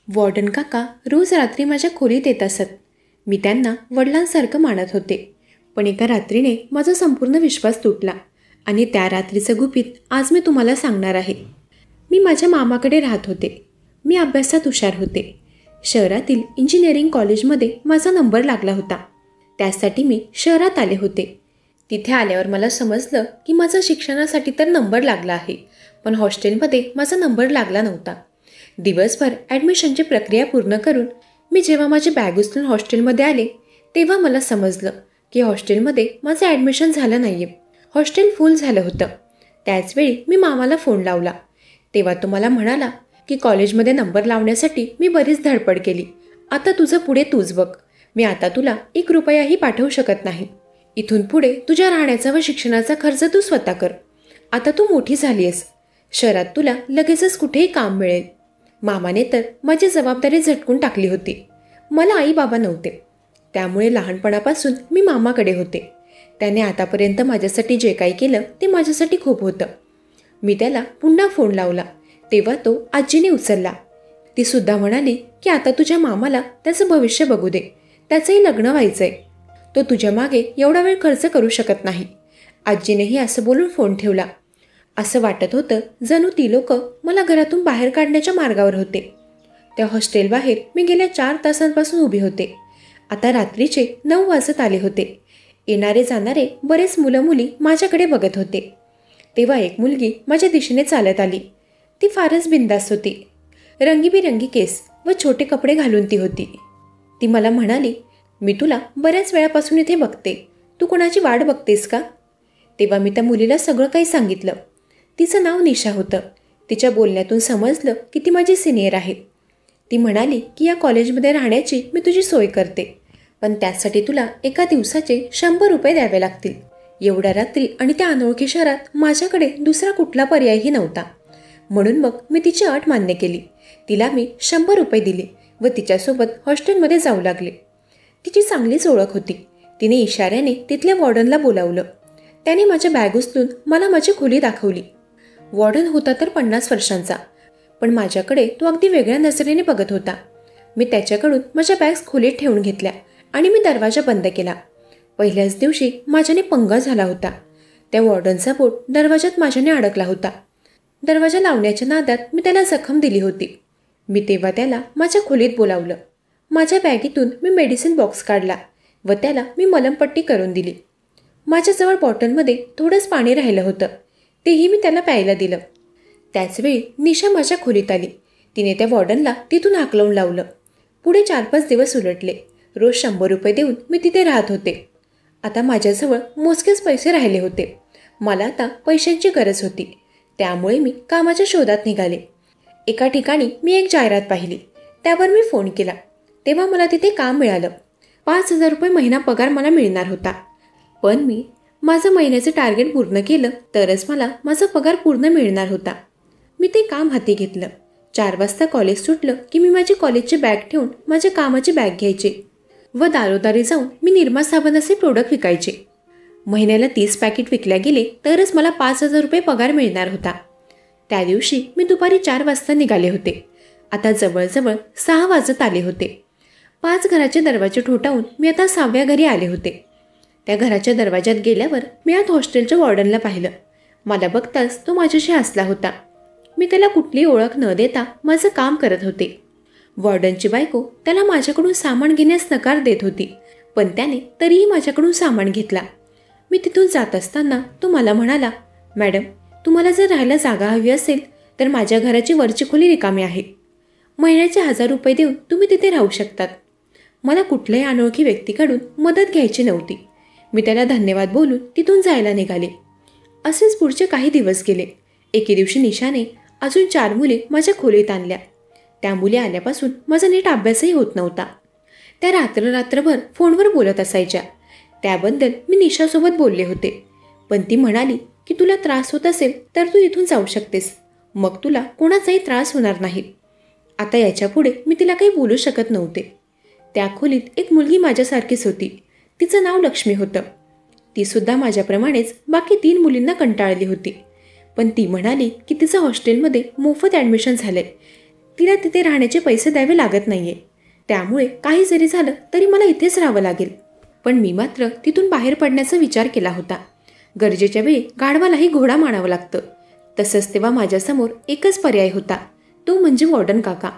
Warden काका रोज रात्री माझ्या खोलीत येत असत. मी त्यांना वडिलांसारखं मानत होते. पण एका रात्रीने माझा संपूर्ण विश्वास तुटला आणि त्या रात्रीचं गुपित आज मी तुम्हाला सांगणार आहे. मी माझ्या मामाकडे राहत होते. मी अभ्यासात हुशार होते. शहरातील इंजिनिअरिंग कॉलेजमध्ये माझा नंबर लागला होता. त्यासाठी मी शहरात आले होते. तिथे आल्यावर मला समजलं की माझा शिक्षणासाठी तर नंबर लागला आहे, पण हॉस्टेलमध्ये माझा नंबर लागला नव्हता. दिवसभर ॲडमिशनची प्रक्रिया पूर्ण करून मी जेव्हा माझी बॅग उचलून हॉस्टेलमध्ये आले तेव्हा मला समजलं की हॉस्टेलमध्ये माझं ॲडमिशन झालं नाही आहे. हॉस्टेल फुल झालं होतं. त्याचवेळी मी मामाला फोन लावला. तेव्हा तो मला म्हणाला की कॉलेजमध्ये नंबर लावण्यासाठी मी बरीच धडपड केली. आता तुझं पुढे तूच बघ. मी आता तुला 1 रुपयाही पाठवू शकत नाही. इथून पुढे तुझ्या राहण्याचा व शिक्षणाचा खर्च तू स्वतः कर. आता तू मोठी झाली आहेस. शहरात तुला लगेचच कुठेही काम मिळेल. मामाने तर माझी जबाबदारी झटकून टाकली होती. मला आई बाबा नव्हते, त्यामुळे लहानपणापासून मी मामाकडे होते. त्याने आतापर्यंत माझ्यासाठी जे काही केलं ते माझ्यासाठी खूप होतं. मी त्याला पुन्हा फोन लावला तेव्हा तो आजीने उचलला. ती सुद्धा म्हणाली की आता तुझ्या मामाला त्याचं भविष्य बघू दे. त्याचंही लग्न व्हायचं आहे. तो तुझ्या मागे एवढा वेळ खर्च करू शकत नाही. आजीनेही असं बोलून फोन ठेवला. असं वाटत होतं जणू ती लोक मला घरातून बाहेर काढण्याच्या मार्गावर होते. त्या हॉस्टेलबाहेर मी गेल्या 4 तासांपासून उभी होते. आता रात्रीचे 9 वाजत आले होते. येणारे जाणारे बरेच मुलं मुली माझ्याकडे बघत होते. तेव्हा एक मुलगी माझ्या दिशेने चालत आली. ती फारच बिनधास्त होती. रंगीबिरंगी केस व छोटे कपडे घालून ती होती. ती मला म्हणाली, मी तुला बऱ्याच वेळापासून इथे बघते. तू कोणाची वाट बघतेस का? तेव्हा मी त्या मुलीला सगळं काही सांगितलं. तिचं नाव निशा होतं. तिच्या बोलण्यातून समजलं की ती माझी सिनियर आहे. ती म्हणाली की या कॉलेजमध्ये राहण्याची मी तुझी सोय करते, पण त्यासाठी तुला एका दिवसाचे 100 रुपये द्यावे लागतील. एवढ्या रात्री आणि त्या अनोळखी शहरात माझ्याकडे दुसरा कुठला पर्यायही नव्हता. म्हणून मग मी तिची अट मान्य केली. तिला मी 100 रुपये दिले व तिच्यासोबत हॉस्टेलमध्ये जाऊ लागले. तिची चांगलीच ओळख होती. तिने इशाऱ्याने तिथल्या वॉर्डनला बोलावलं. त्याने माझ्या बॅग उचलून मला माझी खोली दाखवली. वॉर्डन होता तर 50 वर्षांचा, पण माझ्याकडे तो अगदी वेगळ्या नजरेने बघत होता. मी त्याच्याकडून माझ्या बॅग्स खोलीत ठेवून घेतल्या आणि मी दरवाजा बंद केला. पहिल्याच दिवशी माझ्याने पंगा झाला होता. त्या वॉर्डनचा बोट दरवाजात माझ्याने अडकला होता. दरवाजा लावण्याच्या नादात मी त्याला जखम दिली होती. मी तेव्हा त्याला माझ्या खोलीत बोलावलं. माझ्या बॅगेतून मी मेडिसिन बॉक्स काढला व त्याला मी मलमपट्टी करून दिली. माझ्याजवळ बॉटलमध्ये थोडंच पाणी राहिलं होतं. तेही मी त्याला प्यायला दिलं. त्याचवेळी निशा माझ्या खोलीत आली. तिने त्या वॉर्डनला तिथून हाकलवून लावलं. पुढे 4-5 दिवस उलटले. रोज 100 रुपये देऊन मी तिथे राहत होते. आता माझ्याजवळ मोजकेच पैसे राहिले होते. मला आता पैशांची गरज होती. त्यामुळे मी कामाच्या शोधात निघाले. एका ठिकाणी मी एक जाहिरात पाहिली. त्यावर मी फोन केला. तेव्हा मला तिथे काम मिळालं. 5,000 रुपये महिना पगार मला मिळणार होता. पण मी माझं महिन्याचं टार्गेट पूर्ण केलं तरच मला माझा पगार पूर्ण मिळणार होता. मी ते काम हाती घेतलं. 4 वाजता कॉलेज सुटलं की मी माझी कॉलेजची बॅग ठेवून माझ्या कामाची बॅग घ्यायचे व दारोदारी जाऊन मी निरमा साबण असे प्रोडक्ट विकायचे. महिन्याला 30 पॅकेट विकल्या गेले तरच मला 5,000 रुपये पगार मिळणार होता. त्या दिवशी मी दुपारी 4 वाजता निघाले होते. आता जवळजवळ 6 वाजत आले होते. 5 घराचे दरवाजे ठोठावून मी आता 6व्या घरी आले होते. त्या घराच्या दरवाज्यात गेल्यावर मी आत हॉस्टेलच्या वॉर्डनला पाहिलं. मला बघताच तो माझ्याशी हसला होता. मी त्याला कुठली ओळख न देता माझं काम करत होते. वॉर्डनची बायको त्याला माझ्याकडून सामान घेण्यास नकार देत होती, पण त्याने तरीही माझ्याकडून सामान घेतला. मी तिथून जात असताना तो मला म्हणाला, मॅडम, तुम्हाला जर राहायला जागा हवी असेल तर माझ्या घराची वरची खोली रिकामी आहे. महिन्याचे 1,000 रुपये देऊन तुम्ही तिथे राहू शकतात. मला कुठल्याही अनोळखी व्यक्तीकडून मदत घ्यायची नव्हती. मी त्याला धन्यवाद बोलून तिथून जायला निघाले. असेच पुढचे काही दिवस गेले. एके दिवशी निशाने अजून 4 मुले माझ्या खोलीत आणल्या. त्या मुली आल्यापासून माझा नीट अभ्यासही होत नव्हता. त्या रात्रभर फोनवर बोलत असायच्या. त्याबद्दल मी निशासोबत बोलले होते, पण ती म्हणाली की तुला त्रास होत असेल तर तू इथून जाऊ शकतेस. मग तुला कोणाचाही त्रास होणार नाही. आता याच्यापुढे मी तिला काही बोलू शकत नव्हते. त्या खोलीत एक मुलगी माझ्यासारखीच होती. तिचं नाव लक्ष्मी होतं. ती सुद्धा माझ्याप्रमाणेच बाकी 3 मुलींना कंटाळली होती. पण ती म्हणाली की तिचं हॉस्टेलमध्ये मोफत ॲडमिशन झालंय. तिला तिथे राहण्याचे पैसे द्यावे लागत नाहीये, त्यामुळे काही जरी झालं तरी मला इथेच राहावं लागेल. पण मी मात्र तिथून बाहेर पडण्याचा विचार केला होता. गरजेच्या वेळी गाढवालाही घोडा मानावं लागतं. तसंच तेव्हा माझ्यासमोर एकच पर्याय होता, तो म्हणजे वॉर्डन काका.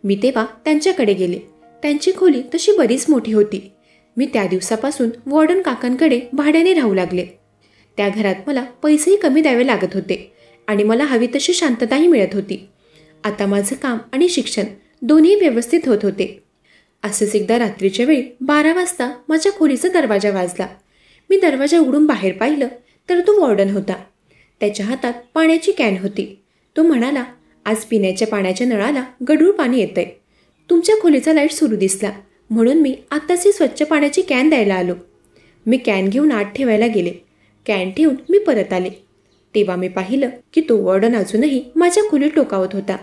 मी तेव्हा त्यांच्याकडे गेले. त्यांची खोली तशी बरीच मोठी होती. मी त्या दिवसापासून वॉर्डन काकांकडे भाड्याने राहू लागले. त्या घरात मला पैसेही कमी द्यावे लागत होते आणि मला हवी तशी शांतताही मिळत होती. आता माझं काम आणि शिक्षण दोन्ही व्यवस्थित होत होते. असंच एकदा रात्रीच्या वेळी 12 वाजता माझ्या खोलीचा दरवाजा वाजला. मी दरवाजा उघडून बाहेर पाहिलं तर तो वॉर्डन होता. त्याच्या हातात पाण्याची कॅन होती. तो म्हणाला, आज पिण्याच्या पाण्याच्या नळाला गढूळ पाणी येतंय. तुमच्या खोलीचा लाईट सुरू दिसला म्हणून मी आत्ताच ही स्वच्छ पाण्याची कॅन द्यायला आलो. मी कॅन घेऊन आत ठेवायला गेले. कॅन ठेवून मी परत आले. तेव्हा मी पाहिलं की तो वॉर्डन अजूनही माझ्या खोलीत टोकावत होता.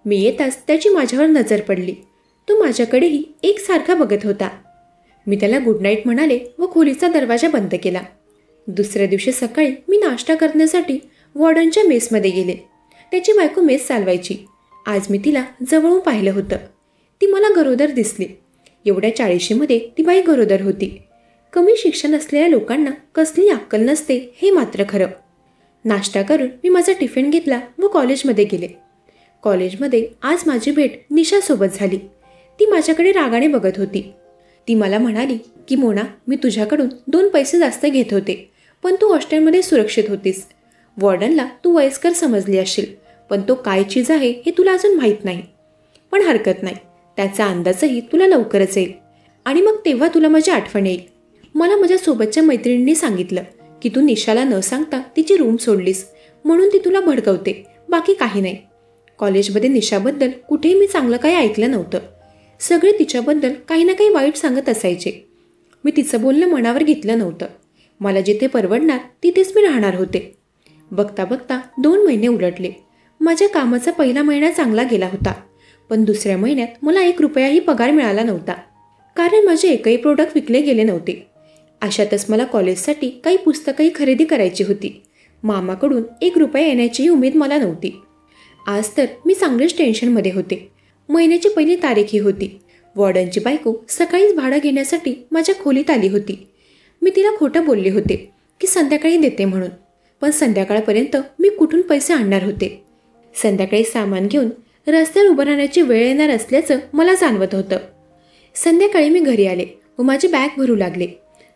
मी येताच त्याची माझ्यावर नजर पडली. तो माझ्याकडेही एकसारखा बघत होता. मी त्याला गुड नाईट म्हणाले व खोलीचा दरवाजा बंद केला. दुसऱ्या दिवशी सकाळी मी नाश्ता करण्यासाठी वॉर्डनच्या मेसमध्ये गेले. त्याची बायको मेस चालवायची. आज मी तिला जवळून पाहिलं होतं. ती मला गरोदर दिसली. एवढ्या 40मध्ये ती बाई गरोदर होती. कमी शिक्षण असलेल्या लोकांना कसली अक्कल नसते हे मात्र खरं. नाश्ता करून मी माझा टिफिन घेतला व कॉलेजमध्ये गेले. कॉलेजमध्ये आज माझी भेट निशासोबत झाली. ती माझ्याकडे रागाने बघत होती. ती मला म्हणाली की मोना, मी तुझ्याकडून 2 पैसे जास्त घेत होते, पण तू हॉस्टेलमध्ये सुरक्षित होतीस. वॉर्डनला तू वयस्कर समजली असशील, पण तो काय चीज आहे हे तुला अजून माहीत नाही. पण हरकत नाही, त्याचा अंदाजही तुला लवकरच येईल आणि मग तेव्हा तुला माझी आठवण येईल. मला माझ्या सोबतच्या मैत्रिणींनी सांगितलं की तू निशाला न सांगता तिची रूम सोडलीस म्हणून ती तुला भडकवते, बाकी काही नाही. कॉलेजमध्ये निशाबद्दल कुठेही मी चांगलं काही ऐकलं नव्हतं. सगळे तिच्याबद्दल काही ना काही वाईट सांगत असायचे. मी तिचं बोलणं मनावर घेतलं नव्हतं. मला जिथे परवडणार तिथेच मी राहणार होते. बघता बघता 2 महिने उलटले. माझ्या कामाचा पहिला महिना चांगला गेला होता, पण दुसऱ्या महिन्यात मला 1 रुपयाही पगार मिळाला नव्हता, कारण माझे एकही प्रोडक्ट विकले गेले नव्हते. अशातच मला कॉलेजसाठी काही पुस्तकंही खरेदी करायची होती. मामाकडून 1 रुपया येण्याचीही उमेद मला नव्हती. आज तर मी चांगलेच टेन्शनमध्ये होते. महिन्याची पहिली तारीखही होती. वॉर्डनची बायको सकाळीच भाडं घेण्यासाठी माझ्या खोलीत आली होती. मी तिला खोटं बोलले होते की संध्याकाळी देते म्हणून, पण संध्याकाळपर्यंत मी कुठून पैसे आणणार होते. संध्याकाळी सामान घेऊन रस्त्यावर उभं राहण्याची वेळ येणार असल्याचं मला जाणवत होतं. संध्याकाळी मी घरी आले व माझी बॅग भरू लागले.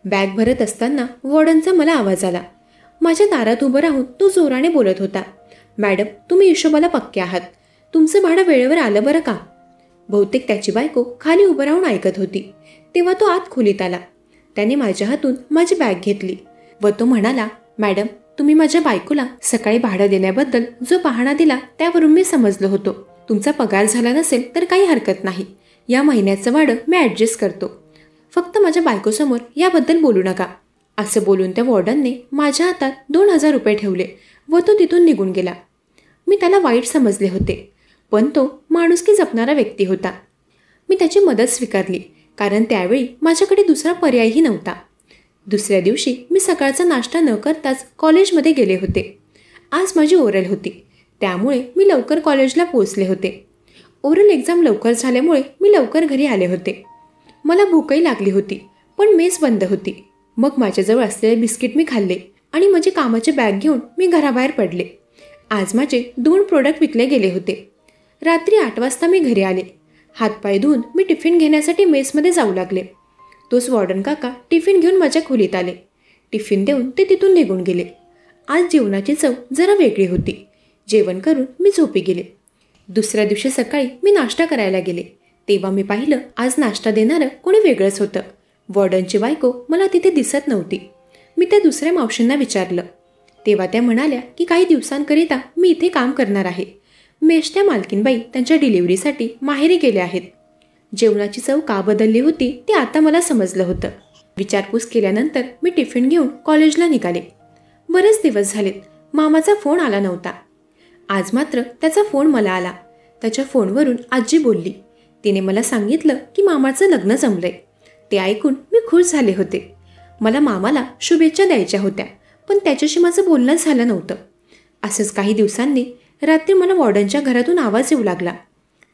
बॅग भरत असताना वॉर्डनचा मला आवाज आला. माझ्या दारात उभं राहून तो जोराने बोलत होता, मॅडम, तुम्ही हिशोबाला पक्के आहात. तुमचं भाडं वेळेवर आलं बरं का. बहुतेक त्याची बायको खाली उभं राहून ऐकत होती. तेव्हा तो आत खोलीत आला. त्याने माझ्या हातून माझी बॅग घेतली व तो म्हणाला, मॅडम, तुम्ही माझ्या बायकोला सकाळी भाडं देण्याबद्दल जो बहाणा दिला त्यावरून मी समजलो होतो. तुमचा पगार झाला नसेल तर काही हरकत नाही. या महिन्याचं भाडं मी ॲडजस्ट करतो. फक्त माझ्या बायकोसमोर याबद्दल बोलू नका. असं बोलून त्या वॉर्डनने माझ्या हातात 2000 रुपये ठेवले व तो तिथून निघून गेला. मी त्याला वाईट समजले होते, पण तो माणुसकी जपणारा व्यक्ती होता. मी त्याची मदत स्वीकारली, कारण त्यावेळी माझ्याकडे दुसरा पर्यायही नव्हता. दुसऱ्या दिवशी मी सकाळचा नाश्ता न करताच कॉलेजमध्ये गेले होते. आज माझी ओरल होती, त्यामुळे मी लवकर कॉलेजला पोहोचले होते. ओरल एक्झाम लवकर झाल्यामुळे मी लवकर घरी आले होते. मला भूकही लागली होती, पण मेस बंद होती. मग माझ्याजवळ असलेले बिस्किट मी खाल्ले आणि माझी कामाची बॅग घेऊन मी घराबाहेर पडले. आज माझे 2 प्रोडक्ट विकले गेले होते. रात्री 8 वाजता मी घरी आले. हातपाय धुवून मी टिफिन घेण्यासाठी मेसमध्ये जाऊ लागले. तोच वॉर्डन काका टिफिन घेऊन माझ्या खोलीत आले. टिफिन देऊन ते तिथून निघून गेले. आज जेवणाची चव जरा वेगळी होती. जेवण करून मी झोपी गेले. दुसऱ्या दिवशी सकाळी मी नाश्ता करायला गेले. तेव्हा मी पाहिलं आज नाश्ता देणारं कोणी वेगळंच होतं. वॉर्डनची बायको मला तिथे दिसत नव्हती. मी त्या दुसऱ्या मावशींना विचारलं. तेव्हा त्या म्हणाल्या की काही दिवसांकरिता मी इथे काम करणार आहे. मेसच्या मालकीनबाई त्यांच्या डिलिव्हरीसाठी माहेरी गेल्या आहेत. जेवणाची चव का बदलली होती ते आता मला समजलं होतं. विचारपूस केल्यानंतर मी टिफिन घेऊन कॉलेजला निघाले. बरेच दिवस झालेत, मामाचा फोन आला नव्हता. आज मात्र त्याचा फोन मला आला. त्याच्या फोनवरून आजी बोलली. तिने मला सांगितलं की मामाचं लग्न जमलंय. ते ऐकून मी खुश झाले होते. मला मामाला शुभेच्छा द्यायच्या होत्या, पण त्याच्याशी माझं बोलणं झालं नव्हतं. असंच काही दिवसांनी रात्री मला वॉर्डनच्या घरातून आवाज येऊ लागला.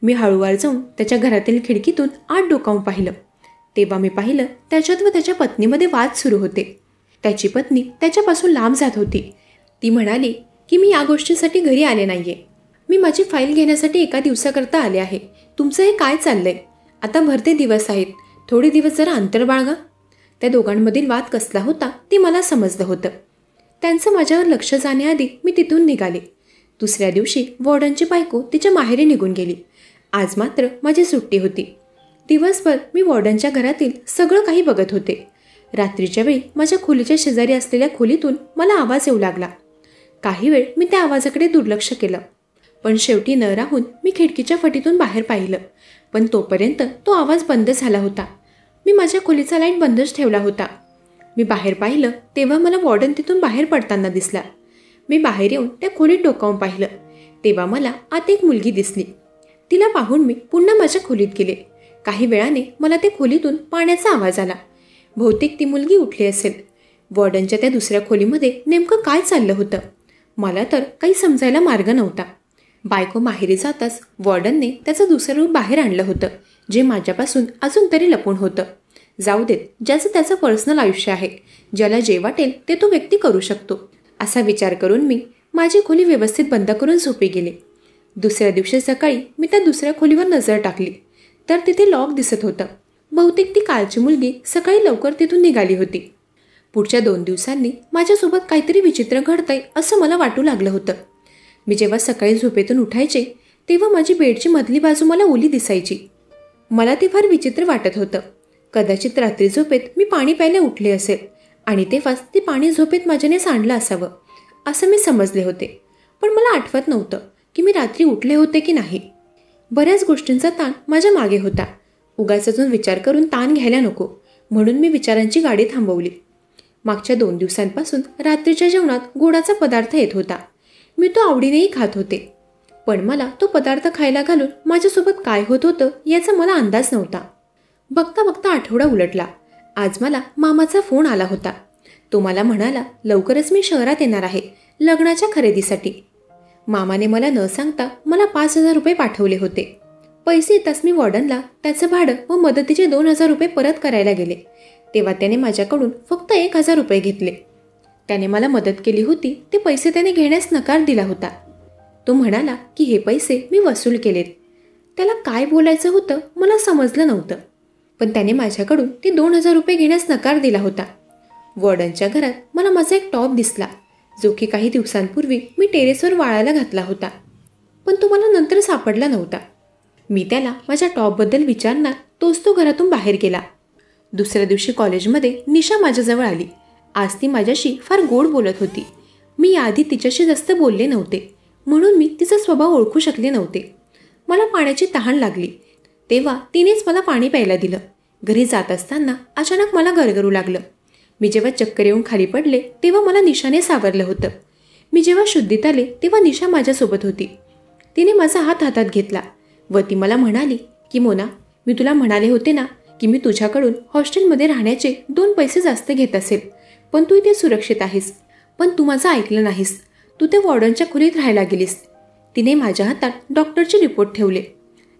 मी हळूवार जाऊन त्याच्या घरातील खिडकीतून आत डोकावून पाहिलं. तेव्हा मी पाहिलं त्याच्यात व त्याच्या पत्नीमध्ये वाद सुरू होते. त्याची पत्नी त्याच्यापासून लांब जात होती. ती म्हणाली की मी या गोष्टीसाठी घरी आले नाहीये. मी माझी फाईल घेण्यासाठी एका दिवसाकरता आले आहे. तुमचं हे काय चाललंय? आता भरते दिवस आहेत, थोडे दिवस जरा अंतर बाळगा. त्या दोघांमधील वाद कसला होता ते मला समजलं होतं. त्यांचं माझ्यावर लक्ष जाण्याआधी मी तिथून निघाले. दुसऱ्या दिवशी वॉर्डनची बायको तिच्या माहेरी निघून गेली. आज मात्र माझी सुट्टी होती. दिवसभर मी वॉर्डनच्या घरातील सगळं काही बघत होते. रात्रीच्या वेळी माझ्या खोलीच्या शेजारी असलेल्या खोलीतून मला आवाज येऊ लागला. काही वेळ मी त्या आवाजाकडे दुर्लक्ष केलं, पण शेवटी न राहून मी खिडकीच्या फटीतून बाहेर पाहिलं. पण तोपर्यंत तो आवाज बंद झाला होता. मी माझ्या खोलीचा लाईट बंदच ठेवला होता. मी बाहेर पाहिलं तेव्हा मला वॉर्डन तिथून बाहेर पडताना दिसला. मी बाहेर येऊन त्या खोलीत डोकावून पाहिलं तेव्हा मला आत एक मुलगी दिसली. तिला पाहून मी पुन्हा माझ्या खोलीत गेले. काही वेळाने मला त्या खोलीतून पाण्याचा आवाज आला. बहुतेक ती मुलगी उठली असेल. वॉर्डनच्या त्या दुसऱ्या खोलीमध्ये नेमकं काय चाललं होतं मला तर काही समजायला मार्ग नव्हता. बायको माहेरी जाताच वॉर्डनने त्याचं दुसरं रूप बाहेर आणलं होतं, जे माझ्यापासून अजून तरी लपून होतं. जाऊ देत, ज्याचं त्याचं पर्सनल आयुष्य आहे, ज्याला जे वाटेल ते तो व्यक्ती करू शकतो, असा विचार करून मी माझी खोली व्यवस्थित बंद करून झोपी गेले. दुसऱ्या दिवशी सकाळी मी त्या दुसऱ्या खोलीवर नजर टाकली तर तिथे लॉक दिसत होतं. बहुतेक ती कालची मुलगी सकाळी लवकर तिथून निघाली होती. पुढच्या 2 दिवसांनी माझ्यासोबत काहीतरी विचित्र घडतंय असं मला वाटू लागलं होतं. मी जेव्हा सकाळी झोपेतून उठायचे तेव्हा माझी बेडची मधली बाजू मला ओली दिसायची. मला ते फार विचित्र वाटत होतं. कदाचित रात्री झोपेत मी पाणी प्यायला उठले असेल आणि तेव्हाच ते पाणी झोपेत माझ्याने सांडलं असावं असं मी समजले होते. पण मला आठवत नव्हतं की मी रात्री उठले होते की नाही. बऱ्याच गोष्टींचा ताण माझ्या मागे होता. उगाच अजून विचार करून ताण घ्यायला नको म्हणून मी विचारांची गाडी थांबवली. मागच्या 2 दिवसांपासून रात्रीच्या जेवणात गोडाचा पदार्थ येत होता. मी तो आवडीनेही खात होते, पण मला तो पदार्थ खायला घालून माझ्यासोबत काय होत होतं याचा मला अंदाज नव्हता. बघता बघता आठवडा उलटला. आज मला मामाचा फोन आला होता. तो मला म्हणाला लवकरच मी शहरात येणार आहे लग्नाच्या खरेदीसाठी. मामाने मला न सांगता मला 5,000 रुपये पाठवले होते. पैसे येताच मी वॉर्डनला त्याचं भाडं व मदतीचे 2,000 रुपये परत करायला गेले तेव्हा त्याने माझ्याकडून फक्त 1,000 रुपये घेतले. त्याने मला मदत केली होती ते पैसे त्याने घेण्यास नकार दिला होता. तो म्हणाला की हे पैसे मी वसूल केलेत. त्याला काय बोलायचं होतं मला समजलं नव्हतं, पण त्याने माझ्याकडून ते 2,000 रुपये घेण्यास नकार दिला होता. वॉर्डनच्या घरात मला माझा एक टॉप दिसला, जो की काही दिवसांपूर्वी मी टेरेसवर वाळायला घातला होता, पण तो मला नंतर सापडला नव्हता. मी त्याला माझ्या टॉपबद्दल विचारणार तोच तो घरातून बाहेर गेला. दुसऱ्या दिवशी कॉलेजमध्ये निशा माझ्याजवळ आली. आज ती माझ्याशी फार गोड बोलत होती. मी याआधी तिच्याशी जास्त बोलले नव्हते म्हणून मी तिचा स्वभाव ओळखू शकले नव्हते. मला पाण्याची तहान लागली तेव्हा तिनेच मला पाणी प्यायला दिलं. घरी जात असताना अचानक मला गरगरू लागलं. मी जेव्हा चक्कर येऊन खाली पडले तेव्हा मला निशाने सावरलं होतं. मी जेव्हा शुद्धीत आले तेव्हा निशा माझ्यासोबत होती. तिने माझा हात हातात घेतला व ती मला म्हणाली की मोना, मी तुला म्हणाले होते ना की मी तुझ्याकडून हॉस्टेलमध्ये राहण्याचे 2 पैसे जास्त घेत असेल, पण तू इथे सुरक्षित आहेस. पण तू माझं ऐकलं नाहीस. तू त्या वॉर्डनच्या खोलीत राहायला गेलीस. तिने माझ्या हातात डॉक्टरचे रिपोर्ट ठेवले.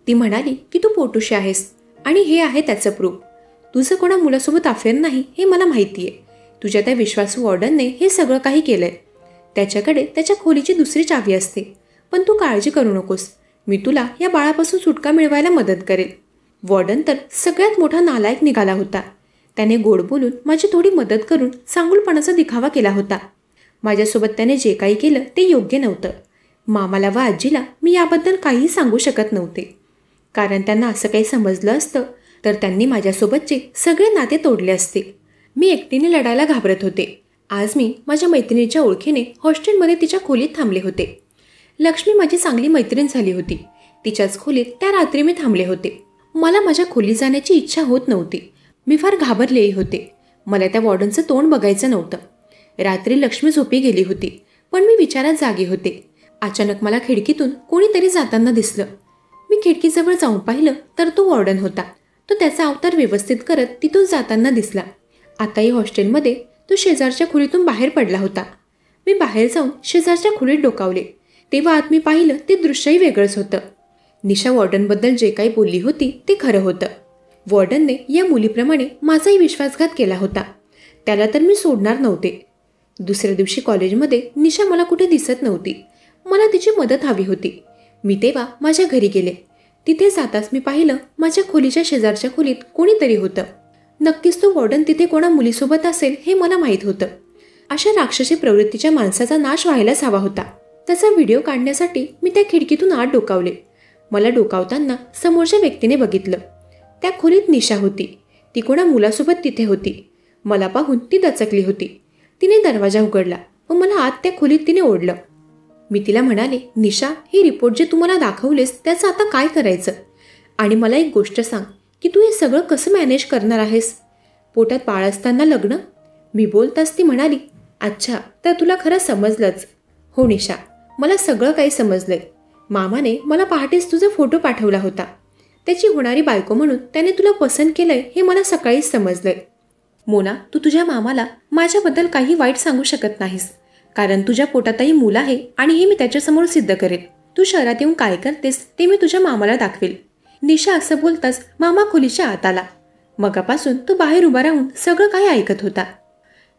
ती म्हणाली की तू पोटुशी आहेस आणि हे आहे त्याचं प्रूफ. तुझं कोणा मुलासोबत अफेअर नाही हे मला माहिती आहे. तुझ्या त्या विश्वासू वॉर्डनने हे सगळं काही केलंय. त्याच्याकडे त्याच्या खोलीची दुसरी चावी असते. पण तू काळजी करू नकोस, मी तुला या बाळापासून सुटका मिळवायला मदत करेल. वॉर्डन तर सगळ्यात मोठा नालायक निघाला होता. त्याने गोड बोलून माझी थोडी मदत करून चांगुलपणाचा दिखावा केला होता. माझ्यासोबत त्याने जे काही केलं ते योग्य नव्हतं. मामाला व आजीला मी याबद्दल काहीही सांगू शकत नव्हते, कारण त्यांना असं काही समजलं असतं तर त्यांनी माझ्यासोबतचे सगळे नाते तोडले असते. मी एकटीने लढायला घाबरत होते. आज मी माझ्या मैत्रिणीच्या ओळखीने हॉस्टेलमध्ये तिच्या खोलीत थांबले होते. लक्ष्मी माझी चांगली मैत्रीण झाली होती. तिच्याच खोलीत त्या रात्री मी थांबले होते. मला माझ्या खोलीत जाण्याची इच्छा होत नव्हती. मी फार घाबरलेही होते. मला त्या वॉर्डनचं तोंड बघायचं नव्हतं. रात्री लक्ष्मी झोपी गेली होती, पण मी विचारात जागे होते. अचानक मला खिडकीतून कोणीतरी जाताना दिसलं. मी खिडकीजवळ जाऊन पाहिलं तर तो वॉर्डन होता. तो त्याचा अवतार व्यवस्थित करत तिथून जाताना दिसला. आताही हॉस्टेलमध्ये तो शेजारच्या खोलीतून बाहेर पडला होता. मी बाहेर जाऊन शेजारच्या खोलीत डोकावले तेव्हा आत मी पाहिलं ते दृश्यही वेगळंच होतं. निशा वॉर्डनबद्दल जे काही बोलली होती ते खरं होतं. वॉर्डनने या मुलीप्रमाणे माझाही विश्वासघात केला होता. त्याला तर मी सोडणार नव्हते. दुसऱ्या दिवशी कॉलेजमध्ये निशा मला कुठे दिसत नव्हती. मला तिची मदत हवी होती. मी तेव्हा माझ्या घरी गेले. तिथे जाताच मी पाहिलं माझ्या खोलीच्या शेजारच्या खोलीत कोणीतरी होतं. नक्कीच तो वॉर्डन तिथे कोणा मुलीसोबत असेल हे मला माहीत होतं. अशा राक्षसी प्रवृत्तीच्या माणसाचा नाश व्हायलाच हवा होता. त्याचा व्हिडिओ काढण्यासाठी मी त्या खिडकीतून आत डोकावले. मला डोकावताना समोरच्या व्यक्तीने बघितलं. त्या खोलीत निशा होती. ती कोणा मुलासोबत तिथे होती. मला पाहून ती दचकली होती. तिने दरवाजा उघडला व मला आत त्या खोलीत तिने ओढलं. मी तिला म्हणाले, निशा, हे रिपोर्ट जे तुम्हाला दाखवलेस त्याचं आता काय करायचं? आणि मला एक गोष्ट सांग की तू हे सगळं कसं मॅनेज करणार आहेस? पोटात बाळ असताना लग्न? मी बोलताच ती म्हणाली, अच्छा, तर तुला खरं समजलंच. हो निशा, मला सगळं काही समजलंय. मामाने मला पहाटेच तुझा फोटो पाठवला होता. त्याची होणारी बायको म्हणून त्याने तुला पसंत केलंय हे मला सकाळीच समजलंय. मोना, तू तुझ्या मामाला माझ्याबद्दल काही वाईट सांगू शकत नाहीस, कारण तुझ्या पोटातही मूल आहे आणि हे मी त्याच्यासमोर सिद्ध करेन. तू शहरात येऊन काय करतेस ते मी तुझ्या मामाला दाखवेल. निशा असं बोलताच मामा खोलीच्या आत आला. मगापासून तो बाहेर उभा राहून सगळं काही ऐकत होता.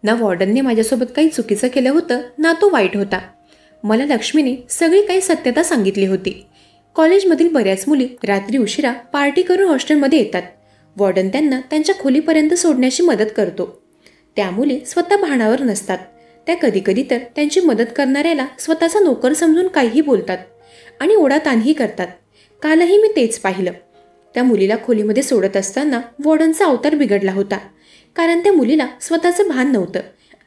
ना वॉर्डनने माझ्यासोबत काही चुकीचं केलं होतं ना तो वाईट होता. मला लक्ष्मीने सगळी काही सत्यता सांगितली होती. कॉलेजमधील बऱ्याच मुली रात्री उशिरा पार्टी करून हॉस्टेलमध्ये येतात. वॉर्डन त्यांना त्यांच्या खोलीपर्यंत सोडण्याची मदत करतो. त्या मुली स्वतः भानावर नसतात. त्या कधीकधी तर त्यांची मदत करणाऱ्याला स्वतःचा नोकर समजून काहीही बोलतात आणि ओढाताणही करतात. कालही मी तेच पाहिलं. त्या मुलीला खोलीमध्ये सोडत असताना वॉर्डनचा अवतार बिघडला होता, कारण त्या मुलीला स्वतःचं भान नव्हतं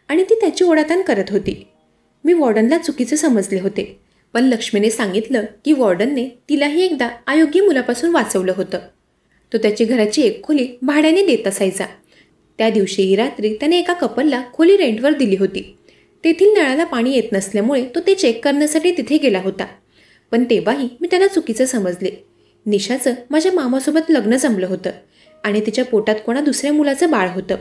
आणि ती त्याची ओढाताण करत होती. मी वॉर्डनला चुकीचे समजले होते, पण लक्ष्मीने सांगितलं की वॉर्डनने तिलाही एकदा अयोग्य मुलापासून वाचवलं होतं. तो त्याची घराची एक खोली भाड्याने देत असायचा. त्या दिवशीही रात्री त्याने एका कपलला खोली रेंटवर दिली होती. तेथील नळाला पाणी येत नसल्यामुळे तो ते चेक करण्यासाठी तिथे गेला होता. पण तेव्हाही मी त्याला चुकीचं समजले. निशाचं माझ्या मामासोबत लग्न जमलं होतं आणि तिच्या पोटात कोणा दुसऱ्या मुलाचं बाळ होतं.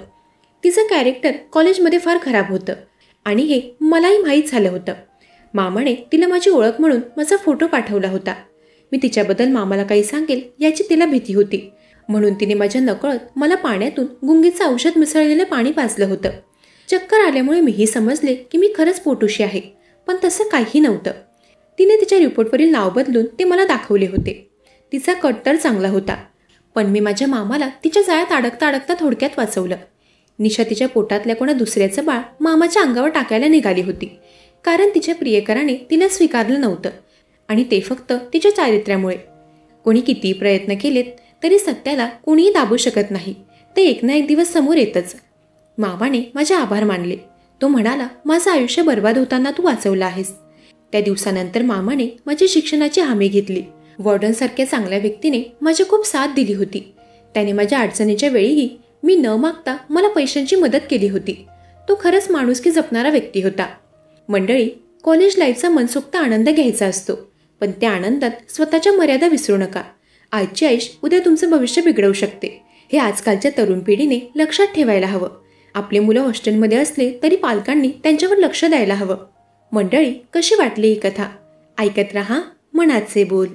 तिचं कॅरेक्टर कॉलेजमध्ये फार खराब होतं आणि हे मलाही माहीत झालं होतं. मामाने तिला माझी ओळख म्हणून माझा फोटो पाठवला होता. मी तिच्याबद्दल मामाला काही सांगेल याची तिला भीती होती, म्हणून तिने माझ्या नकळत मला पाण्यातून गुंगीचं औषध मिसळलेलं पाणी पाजलं होतं. चक्कर आल्यामुळे मीही समजले की मी खरंच पोटुशी आहे, पण तसं काही नव्हतं. तिने तिच्या रिपोर्टवरील नाव बदलून ते मला दाखवले होते. तिचा कट तर चांगला होता, पण मी माझ्या मामाला तिच्या जाळ्यात अडकता अडकता थोडक्यात वाचवलं. निशा तिच्या पोटातल्या कोणा दुसऱ्याचं बाळ मामाच्या अंगावर टाकायला निघाली होती, कारण तिच्या प्रियकराने तिला स्वीकारलं नव्हतं आणि ते फक्त तिच्या चारित्र्यामुळे. कोणी कितीही प्रयत्न केलेत तरी सत्याला कोणीही दाबू शकत नाही. ते एक ना एक दिवस समोर येतच. मामाने माझे आभार मानले. तो म्हणाला, माझं आयुष्य बर्बाद होताना तू वाचवलं आहेस. त्या दिवसानंतर मामाने माझी शिक्षणाची हमी घेतली. वॉर्डनसारख्या चांगल्या व्यक्तीने माझी खूप साथ दिली होती. त्याने माझ्या अडचणीच्या वेळीही मी न मागता मला पैशांची मदत केली होती. तो खरंच माणुसकी जपणारा व्यक्ती होता. मंडळी, कॉलेज लाईफचा मनसोक्त आनंद घ्यायचा असतो, पण त्या आनंदात स्वतःच्या मर्यादा विसरू नका. आजची ऐश उद्या तुमचं भविष्य बिघडवू शकते. हे आजकालच्या तरुण पिढीने लक्षात ठेवायला हवं. आपले मुलं हॉस्टेलमध्ये असले तरी पालकांनी त्यांच्यावर लक्ष द्यायला हवं. मंडळी, कशी वाटली ही कथा? ऐकत रहा मनाचे बोल.